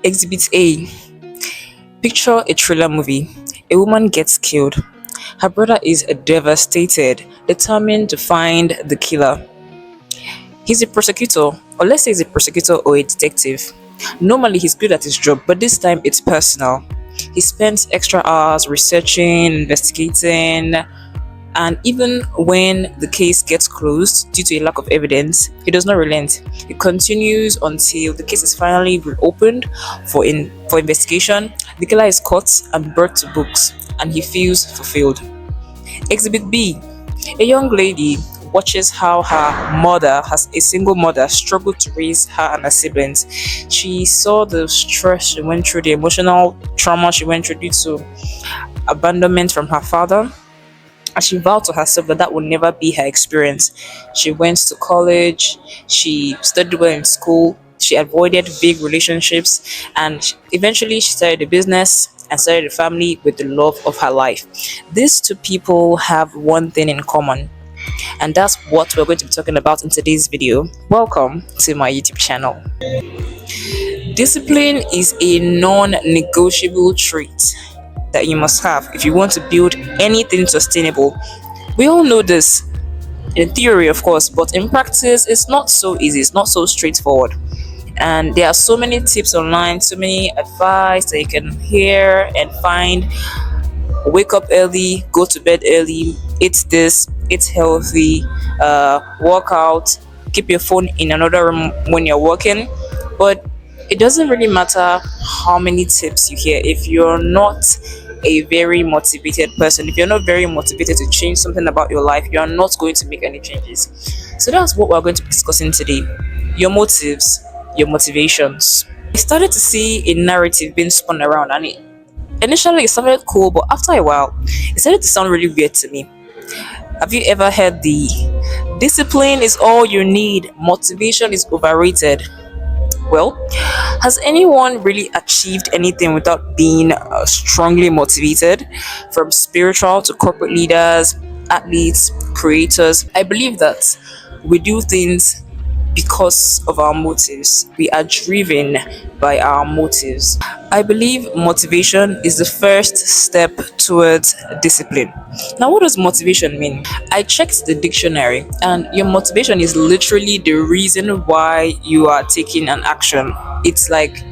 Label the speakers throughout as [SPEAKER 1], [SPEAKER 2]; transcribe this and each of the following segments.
[SPEAKER 1] Exhibit A. Picture a thriller movie. A woman gets killed. Her brother is devastated, determined to find the killer. He's a prosecutor, or let's say he's a prosecutor or a detective. Normally, he's good at his job, but this time it's personal. He spends extra hours researching, investigating, and even when the case gets closed due to a lack of evidence, he does not relent. He continues until the case is finally reopened for investigation. The killer is caught and brought to books, and he feels fulfilled. Exhibit B. A young lady watches how her mother, has a single mother, struggled to raise her and her siblings. She saw the stress she went through, the emotional trauma she went through due to abandonment from her father, and she vowed to herself that that would never be her experience. She went to college, she studied well in school, she avoided big relationships, and eventually she started a business and started a family with the love of her life. These two people have one thing in common, and that's what we're going to be talking about in today's video. Welcome to my YouTube channel. Discipline is a non-negotiable trait that you must have if you want to build anything sustainable. We all know this in theory, of course, but in practice, it's not so easy, it's not so straightforward. And there are so many tips online, so many advice that you can hear and find. Wake up early, go to bed early, eat this, eat healthy, work out, keep your phone in another room when you're working. But it doesn't really matter how many tips you hear if you're not a very motivated person. If you're not very motivated to change something about your life, you're not going to make any changes. So that's what we're going to be discussing today: your motives, your motivations. I started to see a narrative being spun around, and initially it sounded cool, but after a while it started to sound really weird to me. Have you ever heard the discipline is all you need, motivation is overrated? Well, has anyone really achieved anything without being strongly motivated? From spiritual to corporate leaders, athletes, creators, I believe that we do things because of our motives. We are driven by our motives. I believe motivation is the first step towards discipline. Now, what does motivation mean? I checked the dictionary, and your motivation is literally the reason why you are taking an action. It's like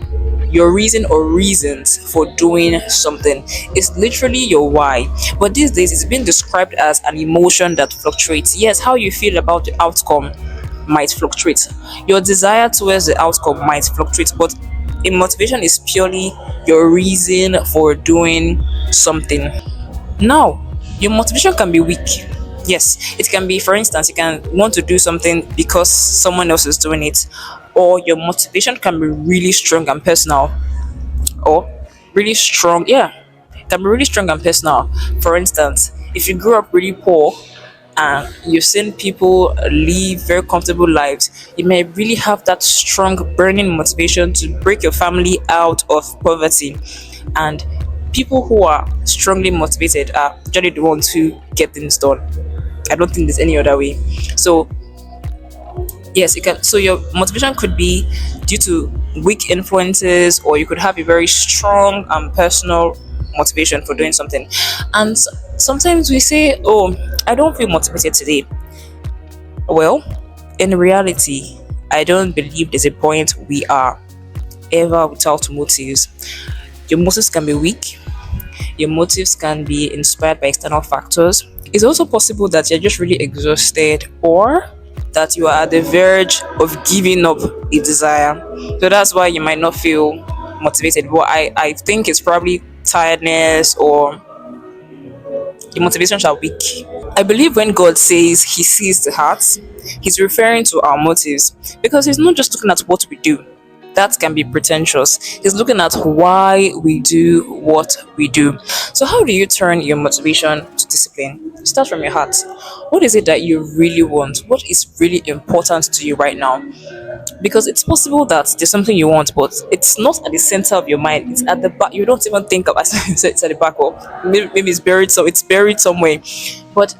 [SPEAKER 1] your reason or reasons for doing something. It's literally your why. But these days, it's been described as an emotion that fluctuates. Yes, how you feel about the outcome might fluctuate. Your desire towards the outcome might fluctuate, but a motivation is purely your reason for doing something. Now, your motivation can be weak. Yes, it can be, for instance, you can want to do something because someone else is doing it, or your motivation can be really strong and personal, or really strong, yeah, it can be really strong and personal. For instance, if you grew up really poor and you've seen people live very comfortable lives, you may really have that strong burning motivation to break your family out of poverty. And people who are strongly motivated are generally the ones who get things done. I don't think there's any other way. So yes, it can. So your motivation could be due to weak influences, or you could have a very strong and personal motivation for doing something. And sometimes we say, "Oh, I don't feel motivated today." Well, in reality, I don't believe there's a point we are ever without motives. Your motives can be weak. Your motives can be inspired by external factors. It's also possible that you're just really exhausted, or that you are at the verge of giving up a desire. So that's why you might not feel motivated. But I think it's probably tiredness, or your motivations are weak. I believe when God says he sees the hearts, he's referring to our motives, because he's not just looking at what we do. That can be pretentious. He's looking at why we do what we do. So, how do you turn your motivation to discipline? Start from your heart. What is it that you really want? What is really important to you right now? Because it's possible that there's something you want, but it's not at the center of your mind. It's at the back. You don't even think of it. It's at the back, or maybe it's buried. So it's buried somewhere. But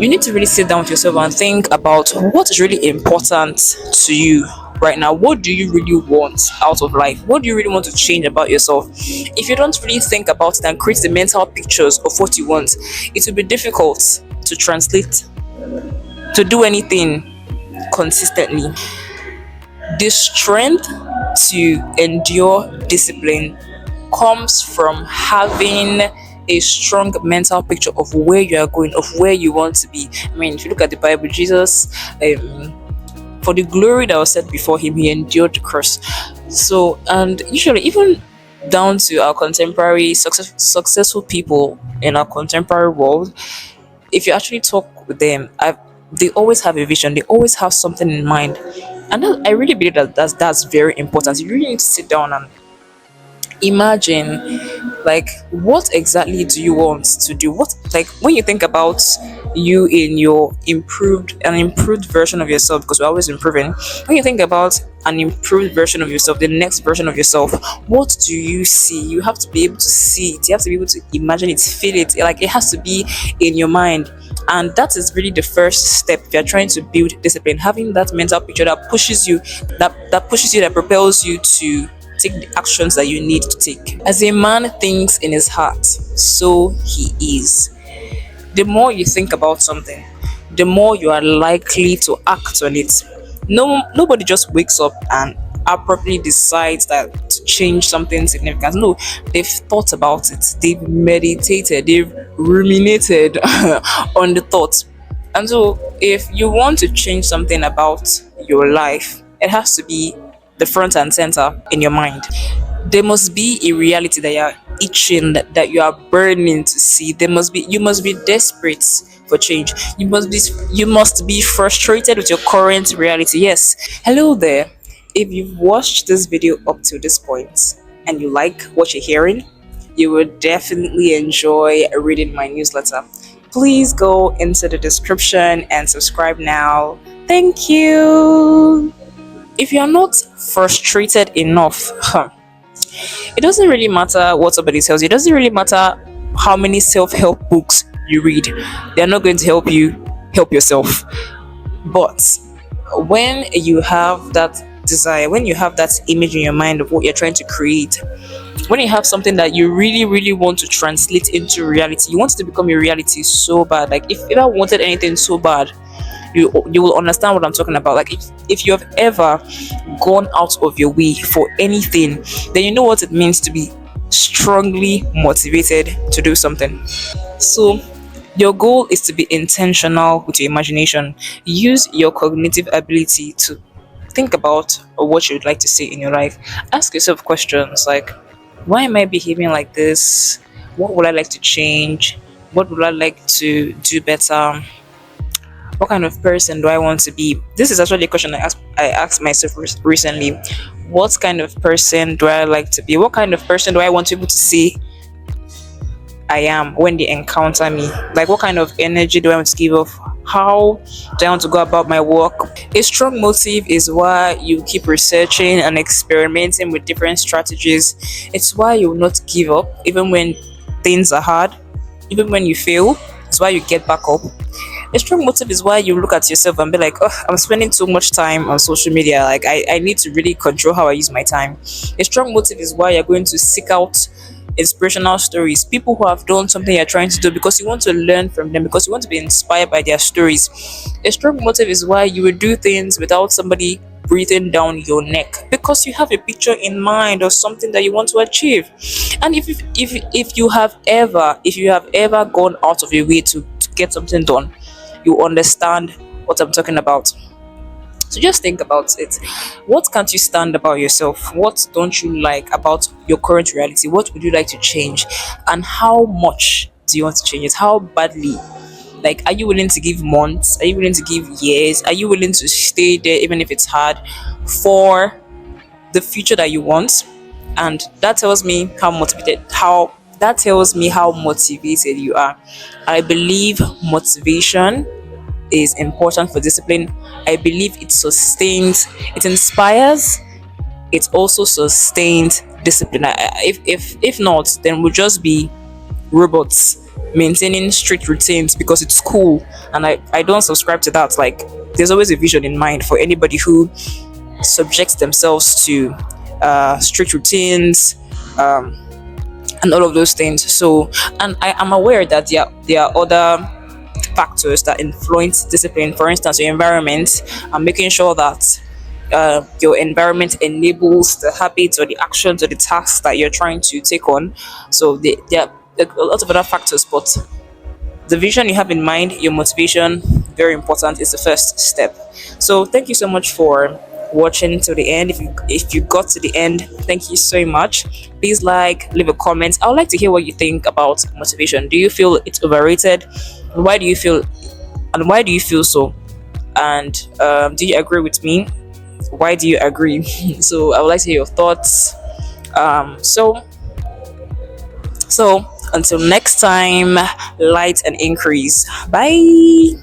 [SPEAKER 1] You need to really sit down with yourself and think about what is really important to you right now. What do you really want out of life? What do you really want to change about yourself? If you don't really think about it and create the mental pictures of what you want, it will be difficult to translate, to do anything consistently. The strength to endure discipline comes from having a strong mental picture of where you are going, of where you want to be. I mean, if you look at the Bible, Jesus, for the glory that was set before him, he endured the cross. So, and usually, even down to our contemporary successful people in our contemporary world, if you actually talk with them, they always have a vision. They always have something in mind, and I really believe that that's very important. You really need to sit down and imagine, like, what exactly do you want to do? What, like, when you think about you in your improved version of yourself, because we're always improving. When you think about an improved version of yourself, the next version of yourself, what do you see? You have to be able to see it. You have to be able to imagine it, feel it. Like, it has to be in your mind. And that is really the first step if you're trying to build discipline. Having that mental picture that pushes you, that propels you to take the actions that you need to take. As a man thinks in his heart, so he is. The more you think about something, the more you are likely to act on it. Nobody just wakes up and abruptly decides that to change something significant. No, they've thought about it, they've meditated, they've ruminated on the thoughts. And so, if you want to change something about your life, it has to be the front and center in your mind. There must be a reality that you're itching, that you are burning to see. You must be desperate for change. You must be frustrated with your current reality. Yes. Hello there. If you've watched this video up to this point and you like what you're hearing, you will definitely enjoy reading my newsletter. Please go into the description and subscribe now. Thank you. If you're not frustrated enough, it doesn't really matter what somebody tells you. It doesn't really matter how many self-help books you read. They're not going to help you help yourself. But when you have that desire, when you have that image in your mind of what you're trying to create, when you have something that you really, really want to translate into reality, you want it to become a reality so bad. Like, if I wanted anything so bad, you will understand what I'm talking about. Like, if you have ever gone out of your way for anything, then you know what it means to be strongly motivated to do something. So your goal is to be intentional with your imagination. Use your cognitive ability to think about what you would like to see in your life. Ask yourself questions like, why am I behaving like this? What would I like to change? What would I like to do better? What kind of person do I want to be? This is actually a question I asked myself recently. What kind of person do I like to be? What kind of person do I want people to see I am when they encounter me? Like, what kind of energy do I want to give off? How do I want to go about my work? A strong motive is why you keep researching and experimenting with different strategies. It's why you will not give up even when things are hard, even when you fail. It's why you get back up. A strong motive is why you look at yourself and be like, oh, I'm spending too much time on social media. Like, I need to really control how I use my time. A strong motive is why you're going to seek out inspirational stories, people who have done something you're trying to do, because you want to learn from them, because you want to be inspired by their stories. A strong motive is why you will do things without somebody breathing down your neck, because you have a picture in mind of something that you want to achieve. And if you have ever gone out of your way to get something done, you understand what I'm talking about. So just think about it. What can't you stand about yourself? What don't you like about your current reality? What would you like to change? And how much do you want to change it? How badly? Like, are you willing to give months? Are you willing to give years? Are you willing to stay there even if it's hard for the future that you want? And that tells me how motivated you are. I believe motivation is important for discipline. I believe it sustains, it inspires, it also sustains discipline. If not, then we'll just be robots maintaining strict routines because it's cool. And I don't subscribe to that. Like, there's always a vision in mind for anybody who subjects themselves to strict routines, and all of those things. So, and I am aware that there are other factors that influence discipline. For instance, your environment, and making sure that your environment enables the habits or the actions or the tasks that you're trying to take on. So there are a lot of other factors, but the vision you have in mind, your motivation, very important, is the first step. So thank you so much for watching to the end. If you got to the end, thank you so much. Please leave a comment. I would like to hear what you think about motivation. Do you feel it's overrated? Why do you feel so? And do you agree with me? Why do you agree? So I would like to hear your thoughts. So until next time, light and increase. Bye.